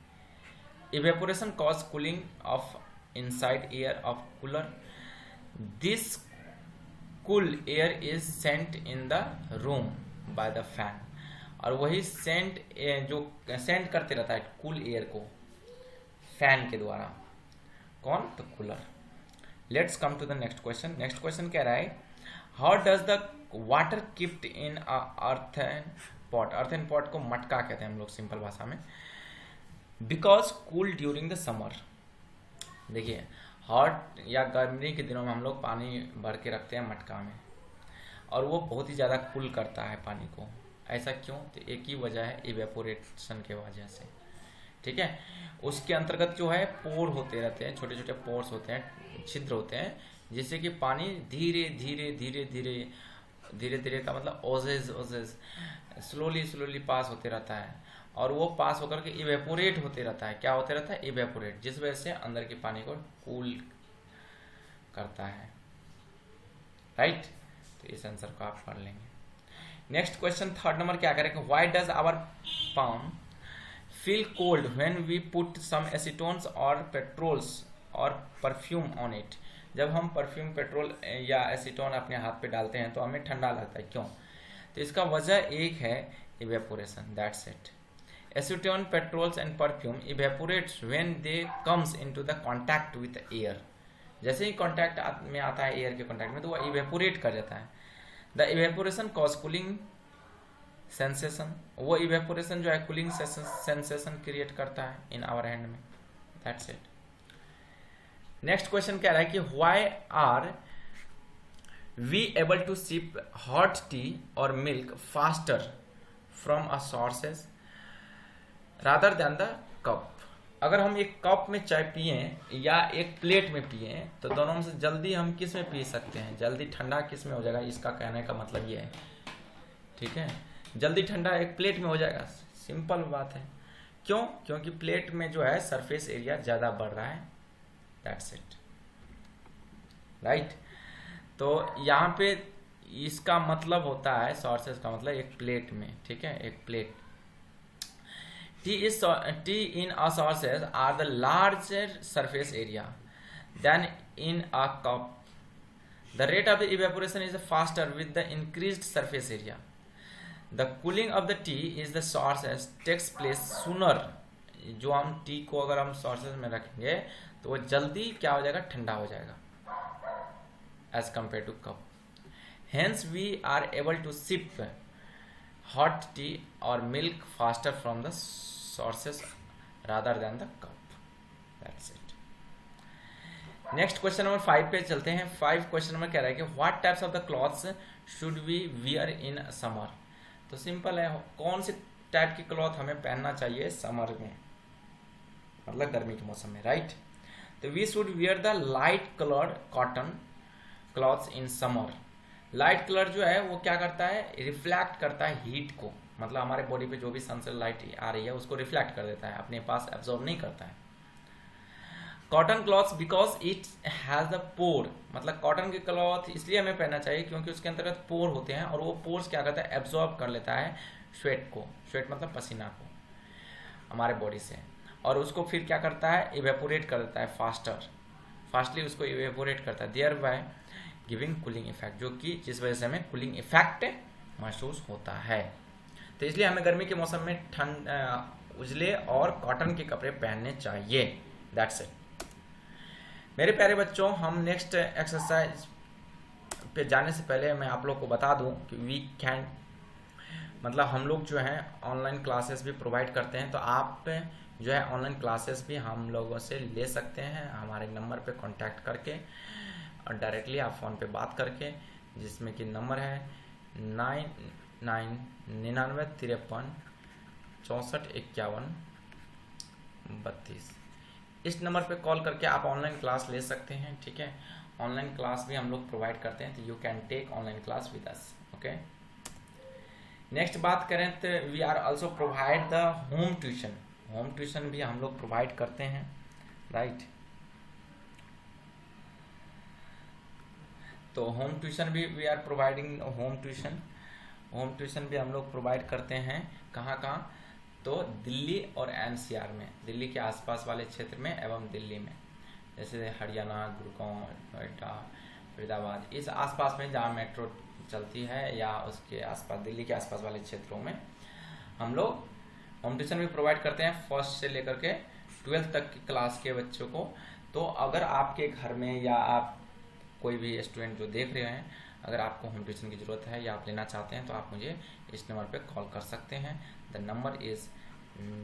Evaporation cause cooling of inside air of cooler. This cool air is sent in the room by the fan, और वही सेंट जो सेंट करते रहता है कूल एयर को फैन के द्वारा, कौन, तो cooler. Let's come to the next question. Next question कह रहा है, how does the water keeped in earthen pot. Earthen pot को मटका कहते हैं हम लोग सिंपल भाषा में। Because cool during the summer. देखिए हॉट या गर्मी के दिनों में हम लोग पानी भर के रखते हैं मटका में, और वो बहुत ही ज़्यादा कूल करता है पानी को। ऐसा क्यों, तो एक ही वजह है, इवेपोरेशन के वजह से, ठीक है। उसके अंतर्गत जो है पोर होते रहते हैं, छोटे छोटे पोर्स होते हैं, छिद्र होते हैं, जिससे कि पानी धीरे धीरे धीरे धीरे धीरे धीरे का मतलब ओजेज ओजेज, स्लोली स्लोली पास होते रहता है, और वो पास होकर के इवेपोरेट होते रहता है। क्या होते रहता है? इवेपोरेट, जिस वजह से अंदर के पानी को कूल करता है। राइट, तो इस आंसर को आप पढ़ लेंगे। नेक्स्ट क्वेश्चन, थर्ड नंबर क्या करेंगे? Why does our palm feel cold when we put some acetones or petrols or perfume on it? जब हम परफ्यूम, पेट्रोल या एसीटोन अपने हाथ पे डालते हैं तो हमें ठंडा लगता है, क्यों? तो इसका वजह एक है evaporation, that's it. Acetone, patrols and perfume evaporates when they comes into the contact with air. जैसे ही कांटेक्ट में आता है, एयर के कांटेक्ट में, तो वह इवेपोरेट कर जाता है। The evaporation cause cooling sensation, वो इवेपोरेशन जो है कूलिंग सेंसेशन क्रिएट करता है इन आवर हैंड में, दैट्स इट। नेक्स्ट क्वेश्चन कह रहा है कि why are we able to sip hot tea और milk faster from a saucers rather than the cup? अगर हम एक कप में चाय पिए या एक प्लेट में पिए तो दोनों में से जल्दी हम किस में पी सकते हैं? जल्दी ठंडा किस में हो जाएगा? इसका कहने का मतलब ये है, ठीक है, जल्दी ठंडा एक प्लेट में हो जाएगा। सिंपल बात है, क्यों? क्योंकि प्लेट में जो है सरफेस एरिया ज़्यादा बढ़ रहा है, दैट्स इट। राइट, तो यहाँ पे इसका मतलब होता है, सोर्सेस का मतलब एक प्लेट में, ठीक है, एक plate. Tea in a sources are the larger surface area than in a cup. The rate of the evaporation is faster with the increased surface area. The cooling of the tea is the sources takes place sooner. जो हम T को अगर हम sources में रखेंगे तो वो जल्दी क्या हो जाएगा? ठंडा हो जाएगा as compare to cup. Hence we are able to sip hot tea और milk faster from the saucers rather than the cup, that's it. Next question number 5 पे चलते हैं। 5 क्वेश्चन नंबर कह रहा है कि what types of the clothes should we wear in summer? तो simple है, कौन से टाइप की क्लॉथ हमें पहनना चाहिए समर में, मतलब गर्मी के मौसम में, राइट? तो we should wear the light coloured cotton clothes in summer. Light colour जो है वो क्या करता है? रिफ्लेक्ट करता है हीट को, मतलब हमारे बॉडी पे जो भी सनसेट लाइट आ रही है उसको रिफ्लेक्ट कर देता है, अपने पास एब्जॉर्ब नहीं करता है। Cotton clothes because it has the pore, मतलब कॉटन के क्लॉथ इसलिए हमें पहनना चाहिए क्योंकि उसके अंतर्गत पोर होते हैं, और वो पोर्स क्या करता है? एब्जॉर्ब कर लेता है स्वेट को, स्वेट मतलब पसीना को हमारे बॉडी से, और उसको फिर क्या करता है? इवेपोरेट कर देता है फास्टली उसको इवेपोरेट करता है, thereby giving cooling effect, जो कि जिस वजह से हमें कूलिंग इफेक्ट महसूस होता है। तो इसलिए हमें गर्मी के मौसम में उजले और कॉटन के कपड़े पहनने चाहिए, दैट्स इट। मेरे प्यारे बच्चों, हम नेक्स्ट एक्सरसाइज पे जाने से पहले मैं आप लोग को बता दूं कि वी कैन, मतलब हम लोग जो है ऑनलाइन क्लासेस भी प्रोवाइड करते हैं, तो आप जो है ऑनलाइन क्लासेस भी हम लोगों से ले सकते हैं हमारे नंबर पे कांटेक्ट करके, और डायरेक्टली आप फ़ोन पे बात करके, जिसमें कि नंबर है 9993545132। इस नंबर पे कॉल करके आप ऑनलाइन क्लास ले सकते हैं, ठीक है। ऑनलाइन क्लास भी हम लोग प्रोवाइड करते हैं, तो you can take online class with us, okay. Next बात करें तो we are also provide the home tuition. Home tuition भी हम लोग प्रोवाइड करते हैं, राइट। तो होम ट्यूशन भी we are providing home tuition भी हम लोग प्रोवाइड करते हैं। कहाँ कहाँ? तो दिल्ली और एनसीआर में, दिल्ली के आसपास वाले क्षेत्र में एवं दिल्ली में, जैसे हरियाणा, गुड़गांव, नोएडा, फरीदाबाद, इस आसपास में जहाँ मेट्रो चलती है, या उसके आसपास दिल्ली के आसपास वाले क्षेत्रों में हम लोग होम ट्यूशन भी प्रोवाइड करते हैं, फर्स्ट से लेकर के 12th तक की क्लास के बच्चों को। तो अगर आपके घर में या आप कोई भी स्टूडेंट जो देख रहे हैं, अगर आपको होम ट्यूशन की ज़रूरत है या आप लेना चाहते हैं, तो आप मुझे इस नंबर पे कॉल कर सकते हैं। The number is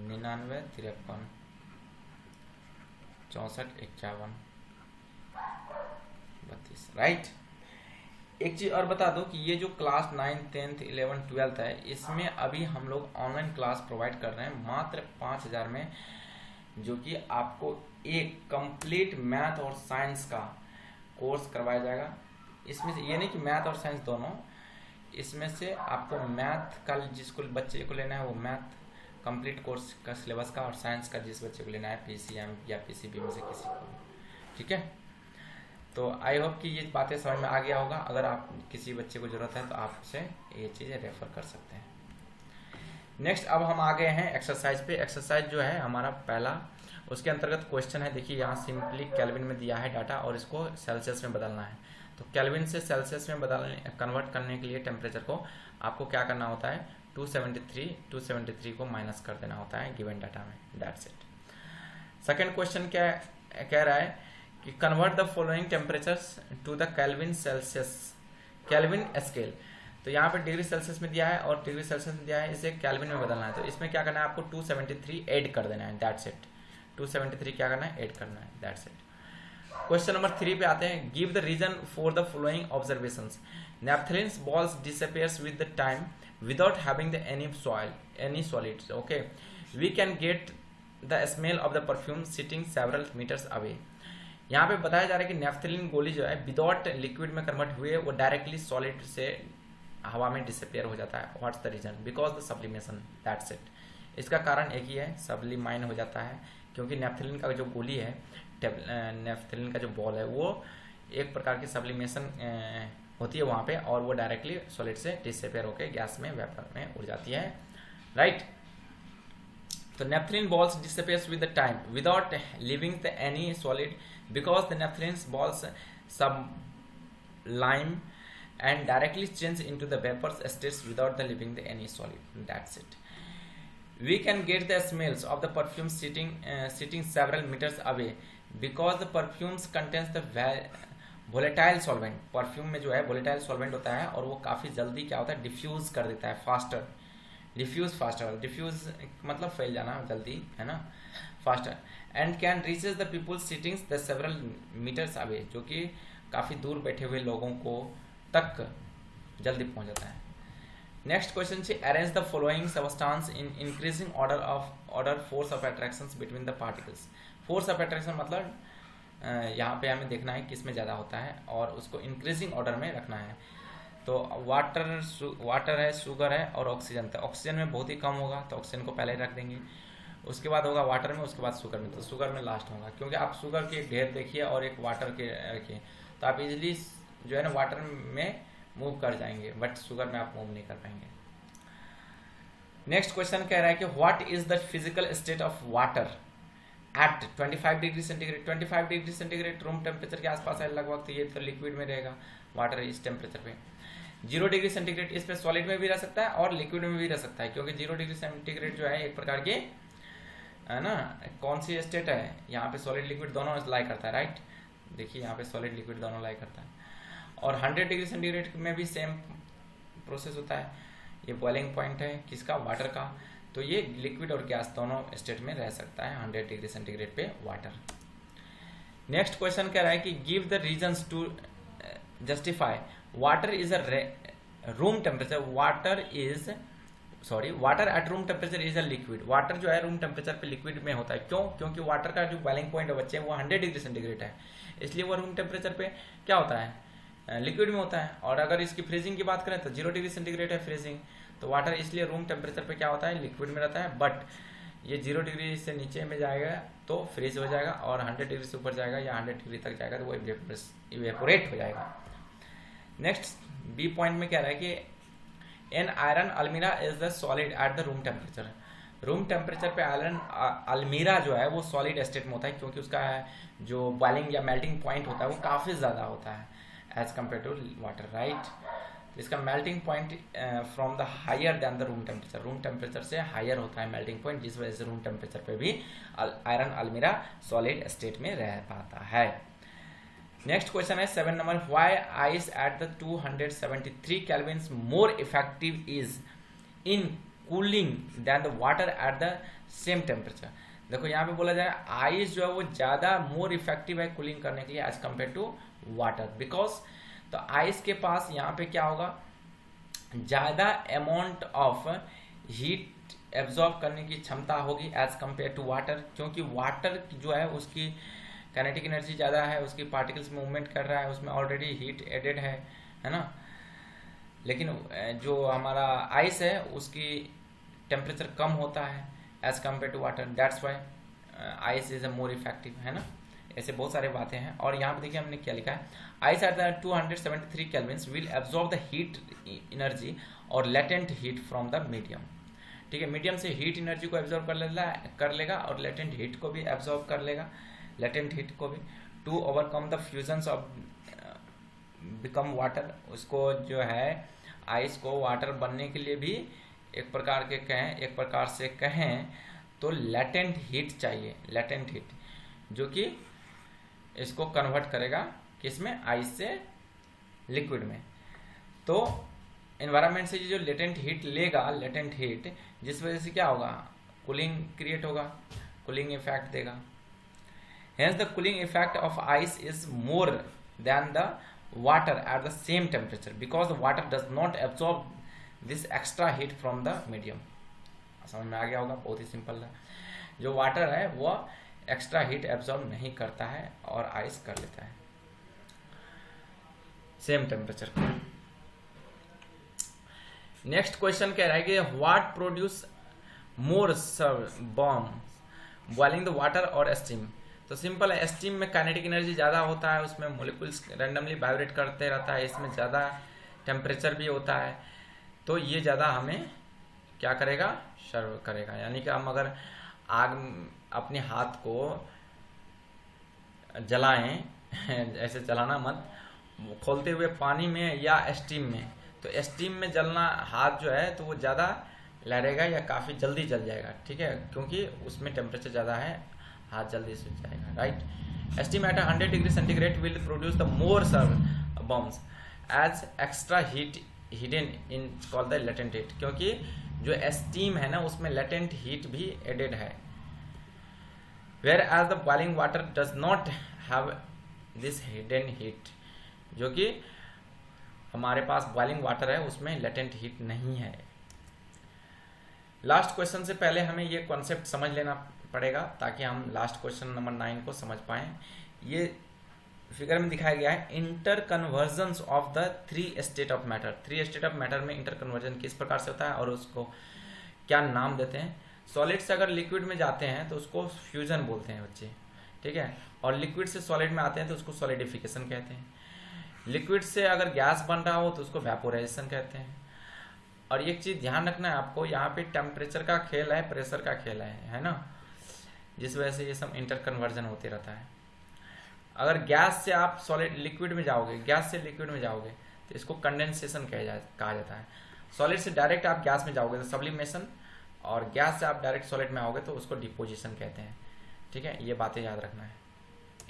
9953645132, right. एक चीज़ और बता दो कि ये जो class 9th 10th 11th 12th है, इसमें अभी हम लोग ऑनलाइन क्लास प्रोवाइड कर रहे हैं मात्र 5000 में, जो कि आपको एक कंप्लीट मैथ और साइंस का कोर्स करवाया जाएगा। इसमें से ये नहीं कि मैथ और साइंस दोनों, इसमें से आपको मैथ का जिसको बच्चे को लेना है वो मैथ कंप्लीट कोर्स का सिलेबस का, और साइंस का जिस बच्चे को लेना है पीसीएम या पीसीबी में से किसी को, ठीक है। तो आई होप कि ये बातें समझ में आ गया होगा। अगर आप किसी बच्चे को ज़रूरत है तो आप उसे ये चीज़ें रेफर कर सकते हैं। नेक्स्ट अब हम आ गए हैं एक्सरसाइज पे। एक्सरसाइज जो है हमारा पहला, उसके अंतर्गत क्वेश्चन है। देखिए यहाँ सिंपली केल्विन में दिया है डाटा और इसको सेल्सियस में बदलना है। तो केल्विन से सेल्सियस में कन्वर्ट करने के लिए टेम्परेचर को आपको क्या करना होता है, 273 को माइनस कर देना होता है गिवन डाटा में, दैट्स इट। सेकेंड क्वेश्चन क्या कह रहा है कि convert the following temperatures to the Kelvin Celsius Kelvin scale. तो यहाँ पे डिग्री सेल्सियस में दिया है और डिग्री सेल्सियस में दिया है, इसे केल्विन में बदलना है। तो इसमें क्या करना है, आपको 273 ऐड कर देना है, दैट्स इट। 273 क्या करना है, ऐड करना है, दैट्स इट। क्वेश्चन नंबर 3 पे आते हैं। Give the reason for the following observations. Naphthalene balls disappears with the time without having the any solids. Okay, we can get the smell of the perfume sitting several metres away. यहाँ पे बताया जा रहा है कि naphthalene गोली जो है विदाउट लिक्विड में कन्वर्ट हुए वो डायरेक्टली सॉलिड से हवा में डिसअपियर हो जाता है। What's the reason, because the sublimation, that's it. इसका कारण एक ही है, सब्लिमाइन हो जाता है, क्योंकि नैप्थलीन का जो गोली है, नैप्थलीन का जो बॉल है, वो एक प्रकार की सब्लिमेशन होती है वहाँ पे, और वो डायरेक्टली सॉलिड से डिसअपियर होकर गैस में, वेपर में उड़ जाती है, राइट। तो naphthalene balls disappears with the time without leaving the any solid because the naphthalene balls sublime and directly change into the vapors states without the leaving the any solid, that's it. We can get the smells of the perfume sitting several meters away because the perfumes contains the volatile solvent। Perfume में जो है volatile solvent होता है और वो काफ़ी जल्दी क्या होता है, डिफ्यूज कर देता है, फास्टर, डिफ्यूज मतलब फैल जाना जल्दी, है ना, faster. And can reaches the people sitting the several metres away, जो कि काफ़ी दूर बैठे हुए लोगों को तक जल्दी पहुंच जाता है। नेक्स्ट क्वेश्चन से arrange the following substance in increasing order force of attraction between the particles. Force of attraction मतलब यहाँ पे हमें देखना है किस में ज़्यादा होता है और उसको इंक्रीजिंग ऑर्डर में रखना है। तो वाटर है, शुगर है और ऑक्सीजन। तो ऑक्सीजन में बहुत ही कम होगा तो ऑक्सीजन को पहले रख देंगे, उसके बाद होगा वाटर में, उसके बाद शुगर में। तो शुगर में लास्ट होगा, क्योंकि आप शुगर के ढेर देखिए और एक वाटर के रखिए तो आप इजीली जो है ना वाटर में मूव कर जाएंगे, बट शुगर में आप मूव नहीं कर पाएंगे। नेक्स्ट क्वेश्चन कह रहा है कि what is the physical state of water at 25 degree centigrade. 25 degree centigrade room temperature के आसपास है लगभग, तो ये तो लिक्विड में रहेगा वाटर इस टेम्परेचर पे। 0 डिग्री सेंटीग्रेड इस पे सॉलिड में भी रह सकता है और लिक्विड में भी रह सकता है, क्योंकि 0 डिग्री सेंटीग्रेड जो है एक प्रकार की, है ना, कौन सी स्टेट है, यहाँ पे सॉलिड लिक्विड दोनों लाई करता है, राइट। देखिए यहाँ पे सॉलिड लिक्विड दोनों लाई करता है। और 100 डिग्री सेंटीग्रेड में भी सेम प्रोसेस होता है। ये बॉइलिंग पॉइंट है किसका, वाटर का। तो ये लिक्विड और गैस दोनों स्टेट में रह सकता है 100 डिग्री सेंटीग्रेड पे वाटर। नेक्स्ट क्वेश्चन कह रहा है कि give the reasons to justify water is a room temperature. Water at room temperature is a liquid. Water जो है रूम टेम्परेचर पे लिक्विड में होता है, क्यों, क्योंकि वाटर का जो बॉइलिंग पॉइंट है बच्चे वो 100 डिग्री सेंटीग्रेड है, इसलिए वो रूम टेम्परेचर पे क्या होता है, लिक्विड में होता है। और अगर इसकी फ्रीजिंग की बात करें तो 0 डिग्री सेंटीग्रेड है फ्रीजिंग, तो वाटर इसलिए रूम टेम्परेचर पे क्या होता है, लिक्विड में रहता है। बट ये 0 डिग्री से नीचे में जाएगा तो फ्रीज हो जाएगा, और 100 डिग्री से ऊपर जाएगा या 100 डिग्री तक जाएगा तो वो इवेपोरेट हो जाएगा। नेक्स्ट बी पॉइंट में क्या रहा है कि एन आयरन अलमीरा is the solid at the room temperature. Room temperature पे आयरन अलमीरा जो है वो सॉलिड स्टेट में होता है, क्योंकि उसका जो बॉइलिंग या मेल्टिंग पॉइंट होता है वो काफ़ी ज़्यादा होता है as compare to water, right. इसका melting point from the higher than the room temperature, room temperature से हायर होता है मेल्टिंग पॉइंट, जिस वजह से रूम टेम्परेचर पे भी आयरन अलमीरा सॉलिड स्टेट में रह पाता है। नेक्स्ट क्वेश्चन है 7 number, why ice at the 273 Kelvin more effective is in cooling than the water at the same temperature. देखो यहाँ पे बोला जाए आइस जो है वो ज़्यादा मोर इफेक्टिव है कूलिंग करने के लिए as compare to water, because तो आइस के पास यहाँ पे क्या होगा, ज़्यादा अमाउंट ऑफ हीट एब्जॉर्ब करने की क्षमता होगी एज कम्पेयर टू वाटर, क्योंकि वाटर जो है उसकी काइनेटिक एनर्जी ज़्यादा है, उसकी पार्टिकल्स मूवमेंट कर रहा है, उसमें ऑलरेडी हीट एडेड है ना। लेकिन जो हमारा आइस है उसकी टेम्परेचर कम होता है as compare to water, that's why ice is a more effective, है ना। ऐसे बहुत सारे बातें हैं। और यहाँ पे देखिए हमने क्या लिखा है, ice at the 273 kelvins will absorb the heat energy और latent heat from the medium. ठीक है, मीडियम से हीट एनर्जी को एब्जॉर्ब कर लेगा और लेटेंट हीट को भी एब्जॉर्ब कर लेगा, लेटेंट हीट को भी, to overcome the fusions of become water. उसको जो है आइस को वाटर बनने के लिए भी एक प्रकार से कहें तो लेटेंट हीट चाहिए, लेटेंट हीट, जो कि इसको कन्वर्ट करेगा किसमें, आइस से लिक्विड में। तो एनवायरनमेंट से जो लेटेंट हीट लेगा, लेटेंट हीट, जिस वजह से क्या होगा, कूलिंग क्रिएट होगा, कूलिंग इफेक्ट देगा। Hence the cooling effect of ice is more than the water at the same temperature because the water does not absorb this extra heat from the medium. समझ में आ गया होगा, बहुत ही simple है। जो वाटर है वह एक्स्ट्रा हीट एब्जॉर्ब नहीं करता है और आइस कर लेता है सेम टेम्परेचर पर। नेक्स्ट क्वेश्चन कह रहा है कि what produce more burns, boiling the water और स्टीम। तो सिंपल है, स्टीम में काइनेटिक एनर्जी ज़्यादा होता है, उसमें मोलिकुल्स रैंडमली वाइब्रेट करते रहता है, इसमें ज़्यादा टेम्परेचर भी होता है, तो ये ज़्यादा हमें क्या करेगा, सर्व करेगा। यानी कि हम अगर आग अपने हाथ को जलाएं, ऐसे जलाना मत, खोलते हुए पानी में या स्टीम में, तो स्टीम में जलना हाथ जो है तो वो ज़्यादा लहरेगा या काफ़ी जल्दी जल जाएगा, ठीक है, क्योंकि उसमें टेम्परेचर ज़्यादा है, हाथ जल्दी सूख जाएगा, right. Steam at 100 degree centigrade will produce the more burns as extra heat hidden in called the latent heat, क्योंकि जो स्टीम है ना उसमें लेटेंट हीट भी एडेड है, whereas the boiling water does not have this hidden heat, जो कि हमारे पास बॉइलिंग वाटर है उसमें लेटेंट हीट नहीं है। लास्ट क्वेश्चन से पहले हमें ये कॉन्सेप्ट समझ लेना पड़ेगा ताकि हम लास्ट क्वेश्चन नंबर 9 को समझ पाएं। ये फिगर में दिखाया गया है inter conversion of the 3 state of matter. 3 state of matter में इंटर कन्वर्जन किस प्रकार से होता है और उसको क्या नाम देते हैं। सॉलिड से अगर लिक्विड में जाते हैं तो उसको फ्यूजन बोलते हैं बच्चे, ठीक है, और लिक्विड से सॉलिड में आते हैं तो उसको सॉलिडिफिकेशन कहते हैं। लिक्विड से अगर गैस बन रहा हो तो उसको वेपोराइजेशन कहते हैं। और एक चीज़ ध्यान रखना है आपको, यहाँ पे टेम्परेचर का खेल है, प्रेशर का खेल है ना, जिस वजह से ये सब इंटर कन्वर्जन होते रहता है। अगर गैस से आप सॉलिड लिक्विड में जाओगे, गैस से लिक्विड में जाओगे तो इसको कंडेंसेशन कहा जाता है। सॉलिड से डायरेक्ट आप गैस में जाओगे तो सब्लिमेशन, और गैस से आप डायरेक्ट सॉलिड में आओगे तो उसको डिपोजिशन कहते हैं, ठीक है, ये बातें याद रखना है,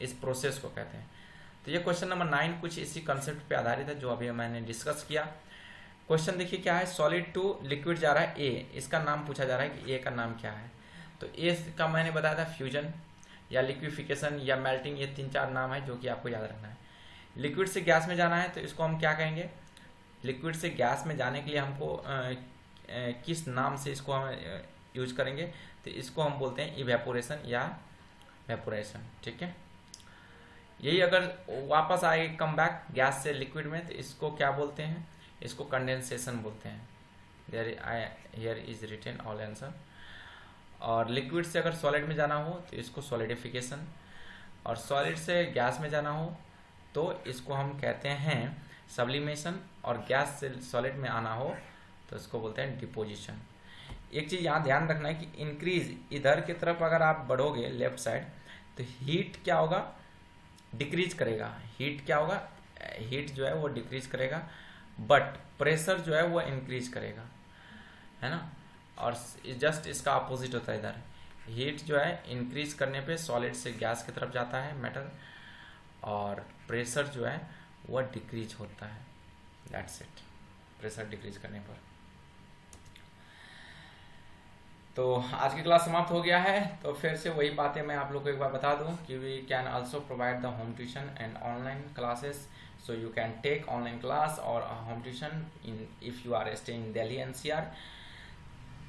इस प्रोसेस को कहते हैं। तो ये क्वेश्चन नंबर 9 कुछ इसी कंसेप्ट पे आधारित है जो अभी मैंने डिस्कस किया। क्वेश्चन देखिए क्या है, सॉलिड टू लिक्विड जा रहा है ए, इसका नाम पूछा जा रहा है कि ए का नाम क्या है। तो ए का मैंने बताया था फ्यूजन या लिक्विफिकेशन या मेल्टिंग, ये 3-4 नाम है जो कि आपको याद रखना है। लिक्विड से गैस में जाना है तो इसको हम क्या कहेंगे, लिक्विड से गैस में जाने के लिए हमको किस नाम से इसको हम यूज करेंगे, तो इसको हम बोलते हैं इवेपोरेशन या वेपोरेशन, ठीक है। यही अगर वापस आए कम बैक गैस से लिक्विड में तो इसको क्या बोलते हैं, इसको कंडेंसेशन बोलते हैं। Here is written all answer. और लिक्विड से अगर सॉलिड में जाना हो तो इसको सॉलिडिफिकेशन, और सॉलिड से गैस में जाना हो तो इसको हम कहते हैं सब्लिमेशन, और गैस से सॉलिड में आना हो तो इसको बोलते हैं डिपोजिशन। एक चीज़ यहाँ ध्यान रखना है कि इंक्रीज इधर की तरफ अगर आप बढ़ोगे लेफ्ट साइड तो हीट क्या होगा, डिक्रीज करेगा। हीट क्या होगा, हीट जो है वो डिक्रीज करेगा, बट प्रेशर जो है वो इंक्रीज करेगा, है ना। और जस्ट इसका अपोजिट होता है, इधर हीट जो है इंक्रीज करने पे सॉलिड से गैस की तरफ जाता है मैटर, और प्रेशर जो है वो डिक्रीज होता है, दैट्स इट, प्रेशर डिक्रीज करने पर। तो आज की क्लास समाप्त हो गया है। तो फिर से वही बातें मैं आप लोग को एक बार बता दूं कि we can also provide the home tuition and online classes, so you can take online class और home tuition in if you are staying in Delhi NCR.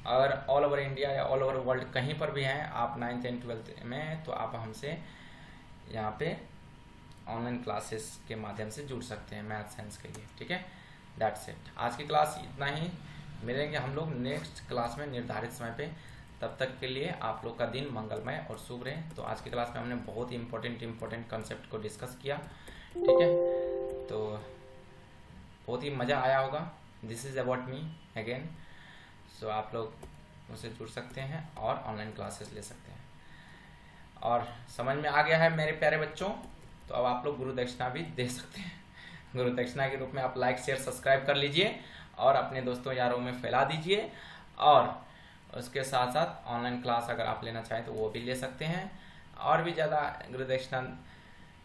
अगर ऑल ओवर इंडिया या ऑल ओवर वर्ल्ड कहीं पर भी हैं आप 9th and 12th में, तो आप हमसे यहाँ पे ऑनलाइन क्लासेस के माध्यम से जुड़ सकते हैं मैथ साइंस के लिए, ठीक है। That's it. आज की क्लास इतना ही, मिलेंगे हम लोग नेक्स्ट क्लास में निर्धारित समय पे। तब तक के लिए आप लोग का दिन मंगलमय और शुभ रहे। तो आज की क्लास में हमने बहुत ही इम्पोर्टेंट कंसेप्ट को डिस्कस किया, ठीक है। तो बहुत ही मज़ा आया होगा। This is about me again. सो आप लोग मुझसे जुड़ सकते हैं और ऑनलाइन क्लासेस ले सकते हैं। और समझ में आ गया है मेरे प्यारे बच्चों, तो अब आप लोग गुरु दक्षिणा भी दे सकते हैं। गुरु दक्षिणा के रूप में आप लाइक शेयर सब्सक्राइब कर लीजिए और अपने दोस्तों यारों में फैला दीजिए। और उसके साथ साथ ऑनलाइन क्लास अगर आप लेना चाहें तो वो भी ले सकते हैं। और भी ज़्यादा गुरु दक्षिणा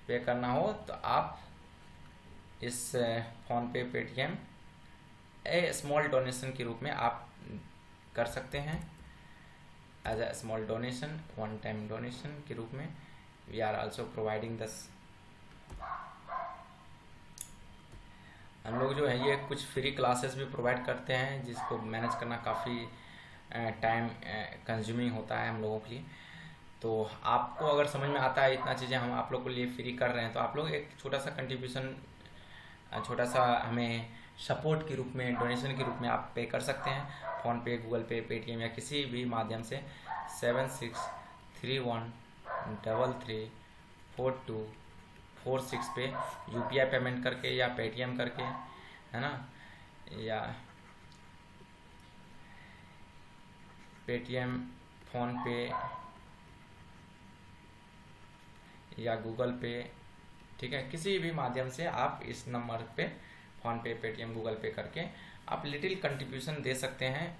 पे करना हो तो आप इस PhonePe Paytm a small donation के रूप में आप कर सकते हैं। As a small donation, one time donation के रूप में we are also providing this. हम लोग जो है ये कुछ फ्री क्लासेस भी प्रोवाइड करते हैं, जिसको मैनेज करना काफ़ी टाइम कंज्यूमिंग होता है हम लोगों के लिए। तो आपको अगर समझ में आता है इतना चीज़ें हम आप लोग के लिए फ्री कर रहे हैं, तो आप लोग एक छोटा सा कंट्रीब्यूशन, छोटा सा हमें सपोर्ट के रूप में, डोनेशन के रूप में आप पे कर सकते हैं। फ़ोनपे, गूगल पे, पेटीएम या किसी भी माध्यम से 7631334246 पे यूपीआई पेमेंट करके या पेटीएम करके, है ना, या पेटीएम, फ़ोनपे या गूगल पे, ठीक है, किसी भी माध्यम से आप इस नंबर पे फ़ोनपे, पेटीएम, गूगल पे करके आप लिटिल कंट्रीब्यूशन दे सकते हैं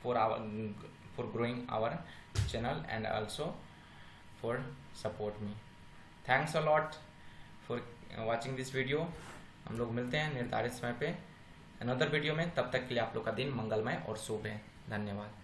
for growing our channel and also for support me. Thanks a lot for watching this video. हम लोग मिलते हैं निर्धारित समय पे अनदर वीडियो में। तब तक के लिए आप लोग का दिन मंगलमय और शुभ है। धन्यवाद।